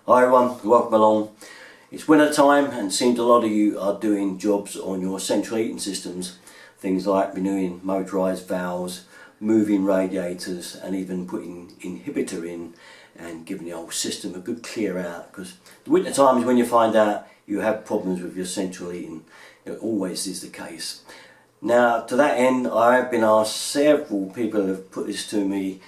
Hi everyone, welcome along. It's winter time and it seems a lot of you are doing jobs on your central heating systems. Things like renewing motorised valves, moving radiators and even putting inhibitor in and giving the whole system a good clear out, because the winter time is when you find out you have problems with your central heating. It always is the case. Now to that end, I have been asked, several people have put this to me: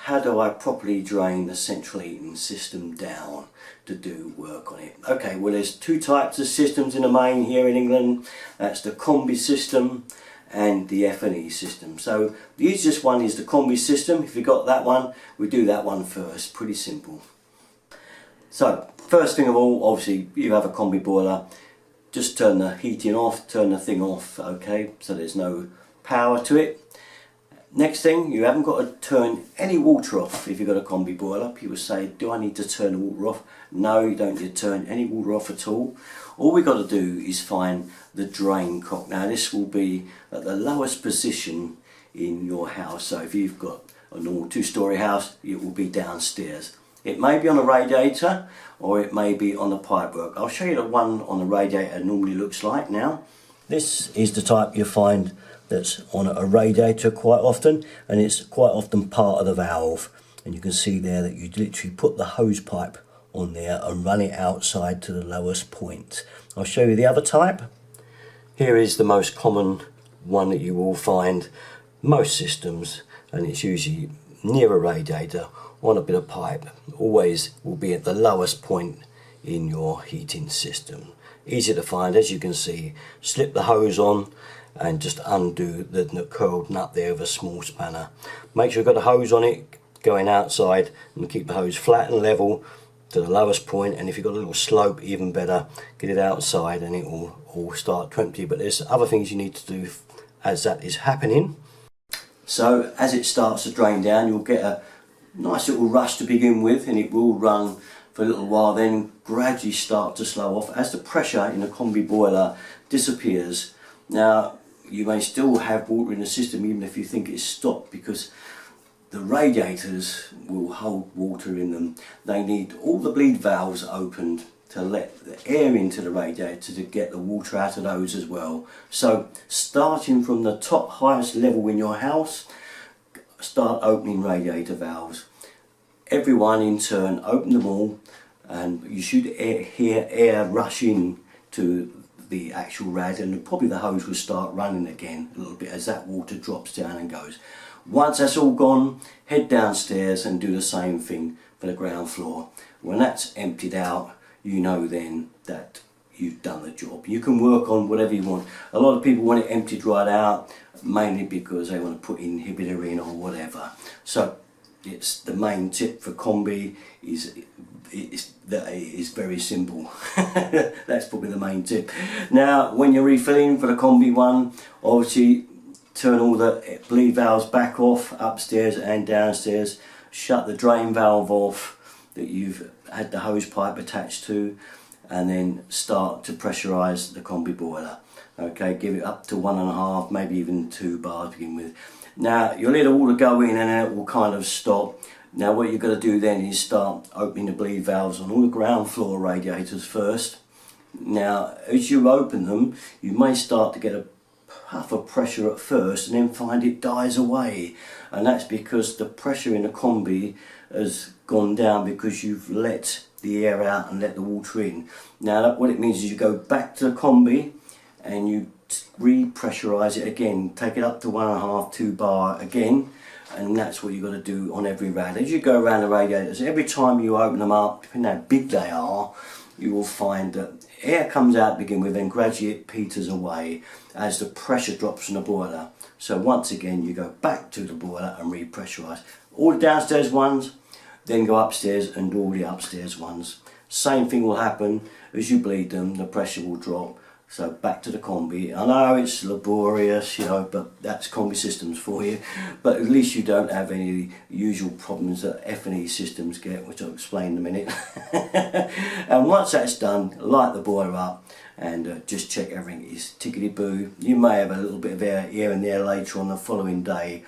how do I properly drain the central heating system down to do work on it? Okay, well there's two types of systems in the main here in England. That's the Combi system and the F&E system. So the easiest one is the Combi system. If you've got that one, we do that one first. Pretty simple. So first thing of all, obviously you have a Combi boiler. Just turn the heating off, turn the thing off, okay, so there's no power to it. Next thing, you haven't got to turn any water off if you've got a Combi boiler. People say, do I need to turn the water off? No, you don't need to turn any water off at all. All we've got to do is find the drain cock. Now this will be at the lowest position in your house. So if you've got a normal two-storey house, it will be downstairs. It may be on a radiator or it may be on the pipework. I'll show you the one on the radiator normally looks like now. This is the type you find that's on a radiator quite often, and it's quite often part of the valve, and you can see there that you literally put the hose pipe on there and run it outside to the lowest point. I'll show you the other type. Here is the most common one that you will find most systems, and it's usually near a radiator on a bit of pipe. Always will be at the lowest point in your heating system. Easy to find, as you can see. Slip the hose on and just undo the curled nut there with a small spanner. Make sure you've got a hose on it going outside, and keep the hose flat and level to the lowest point, and if you've got a little slope, even better, get it outside and it will all start to empty. But there's other things you need to do as that is happening. So as it starts to drain down, you'll get a nice little rush to begin with, and it will run for a little while, then gradually start to slow off as the pressure in the Combi boiler disappears. Now you may still have water in the system even if you think it's stopped, because the radiators will hold water in them. They need all the bleed valves opened to let the air into the radiator to get the water out of those as well. So starting from the top highest level in your house, start opening radiator valves. Everyone in turn, open them all, and you should hear air rush in to the actual rad, and probably the hose will start running again a little bit as that water drops down and goes. Once that's all gone, head downstairs and do the same thing for the ground floor. When that's emptied out, you know then that you've done the job. You can work on whatever you want. A lot of people want it emptied right out, mainly because they want to put inhibitor in or whatever. So it's the main tip for Combi is very simple. That's probably the main tip. Now when you're refilling for the Combi one, obviously turn all the bleed valves back off, upstairs and downstairs. Shut the drain valve off that you've had the hose pipe attached to, and then start to pressurise the Combi boiler. Okay, give it up to 1.5, maybe even 2 bars to begin with. Now you'll let the water go in and then it will kind of stop. Now what you've got to do then is start opening the bleed valves on all the ground floor radiators first. Now as you open them, you may start to get a puff of pressure at first and then find it dies away, and that's because the pressure in the Combi has gone down because you've let the air out and let the water in. Now what it means is you go back to the Combi and you repressurise it again, take it up to 1.5, 2 bar again, and that's what you've got to do on every rad. As you go around the radiators, every time you open them up, depending on how big they are, you will find that air comes out to begin with and gradually it peters away as the pressure drops from the boiler. So once again you go back to the boiler and repressurise. All the downstairs ones, then go upstairs and do all the upstairs ones. Same thing will happen as you bleed them, the pressure will drop So back to the Combi. I know it's laborious, you know, but that's Combi systems for you. But at least you don't have any usual problems that F&E systems get, which I'll explain in a minute. And once that's done, light the boiler up and just check everything is tickety-boo. You may have a little bit of air here and there later on the following day.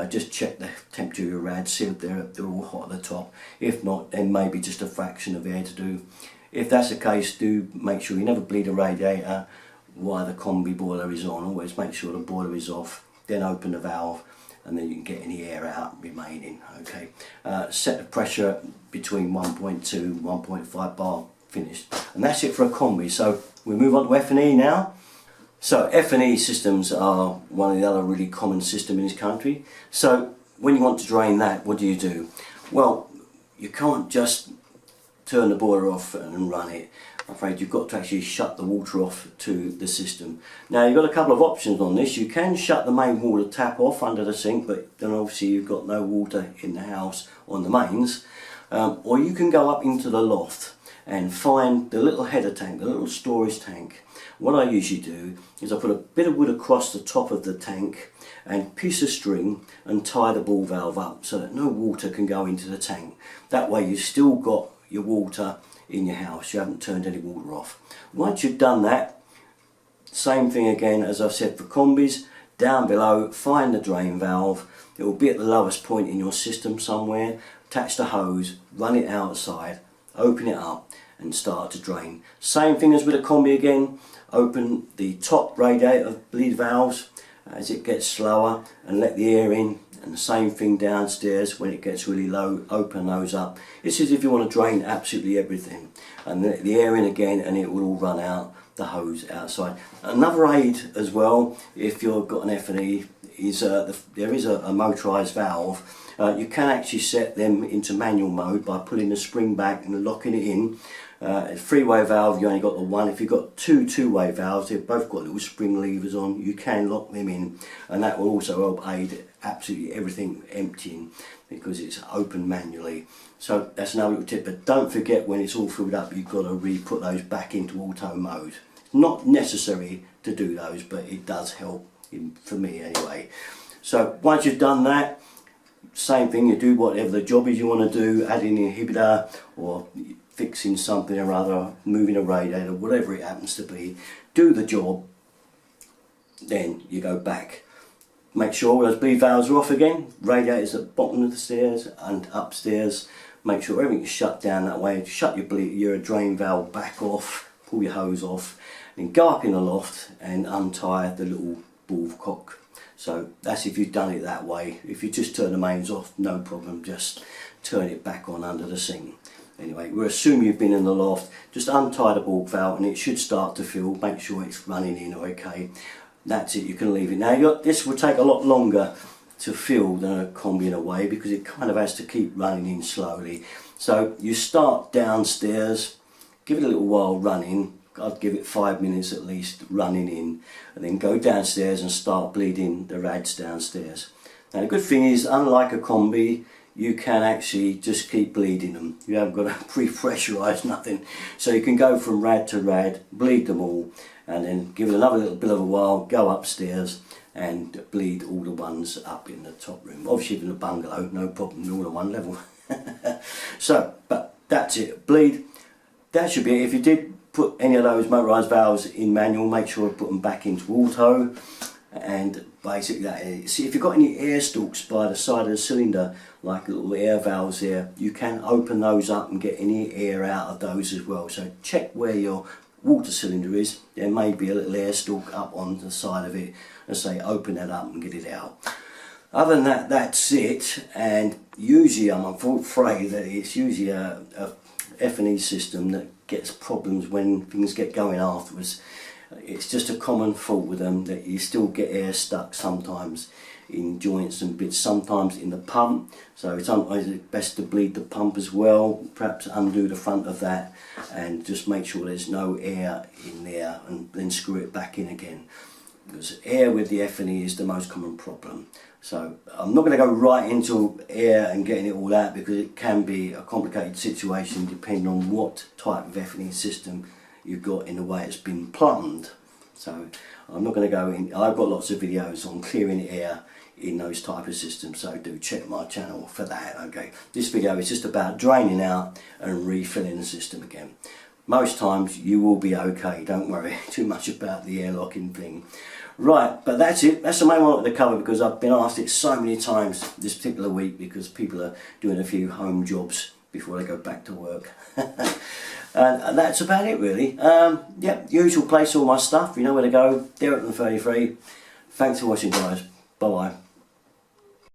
Just check the temperature of your rads, see if they're all hot at the top. If not, then maybe just a fraction of air to do. If that's the case, do make sure you never bleed a radiator while the Combi boiler is on. Always make sure the boiler is off, then open the valve and then you can get any air out remaining. Okay. Set the pressure between 1.2 and 1.5 bar, finished. And that's it for a Combi. So we move on to F&E now. So F&E systems are one of the other really common systems in this country. So when you want to drain that, what do? Well, you can't just turn the boiler off and run it. I'm afraid you've got to actually shut the water off to the system. Now you've got a couple of options on this. You can shut the main water tap off under the sink, but then obviously you've got no water in the house on the mains. Or you can go up into the loft and find the little header tank, the little storage tank. What I usually do is I put a bit of wood across the top of the tank and piece of string and tie the ball valve up so that no water can go into the tank. That way you've still got your water in your house, you haven't turned any water off. Once you've done that, same thing again as I've said for Combis, down below find the drain valve. It will be at the lowest point in your system somewhere. Attach the hose, run it outside, open it up and start to drain. Same thing as with a Combi again, open the top radiator bleed valves as it gets slower and let the air in, and the same thing downstairs when it gets really low, open those up. This is if you want to drain absolutely everything, and let the air in again and it will all run out the hose outside. Another aid as well, if you've got an F&E, is there is a motorised valve. You can actually set them into manual mode by pulling the spring back and locking it in. A three-way valve, you only got the one. If you've got two-way valves, they've both got little spring levers on, you can lock them in, and that will also help aid absolutely everything emptying because it's open manually. So that's another little tip, but don't forget when it's all filled up you've got to re-put those back into auto mode. It's not necessary to do those, but it does help, for me anyway. So once you've done that, same thing, you do whatever the job is you want to do, adding an inhibitor or fixing something or other, moving a radiator, whatever it happens to be, do the job, then you go back. Make sure all those bleed valves are off again, radiators at the bottom of the stairs and upstairs, make sure everything's shut down that way, shut your drain valve back off, pull your hose off, then go up in the loft and untie the little ball cock. So that's if you've done it that way. If you just turn the mains off, no problem, just turn it back on under the sink. Anyway, we'll assume you've been in the loft, just untie the ball valve and it should start to fill, make sure it's running in okay. That's it, you can leave it. Now this will take a lot longer to fill than a Combi in a way because it kind of has to keep running in slowly. So you start downstairs, give it a little while running, I'd give it 5 minutes at least running in, and then go downstairs and start bleeding the rads downstairs. Now the good thing is, unlike a Combi, you can actually just keep bleeding them. You haven't got to pre-pressurise nothing. So you can go from rad to rad, bleed them all, and then give it another little bit of a while, go upstairs and bleed all the ones up in the top room. Obviously in a bungalow, no problem, all at one level. So, but that's it, bleed. That should be it. If you did put any of those motorised valves in manual, make sure to put them back into auto, and basically that is. See, if you've got any air stalks by the side of the cylinder, like little air valves there, you can open those up and get any air out of those as well. So check where your water cylinder is, there may be a little air stalk up on the side of it, and say open that up and get it out. Other than that, that's it. And usually I'm afraid that it's usually a F&E system that gets problems when things get going afterwards. It's just a common fault with them that you still get air stuck sometimes in joints and bits, sometimes in the pump. So sometimes it's best to bleed the pump as well, perhaps undo the front of that and just make sure there's no air in there and then screw it back in again. Because air with the F&E is the most common problem. So I'm not going to go right into air and getting it all out because it can be a complicated situation depending on what type of F&E system you've got in the way it's been plumbed. So I'm not going to go in. I've got lots of videos on clearing air in those type of systems, so do check my channel for that. Okay, this video is just about draining out and refilling the system again. Most times you will be okay, don't worry too much about the air locking thing. Right, but that's it. That's the main one I wanted to cover, because I've been asked it so many times this particular week, because people are doing a few home jobs before they go back to work. And that's about it really. Yeah, usual place, all my stuff, you know where to go. Derek and 33. Thanks for watching, guys. Bye bye.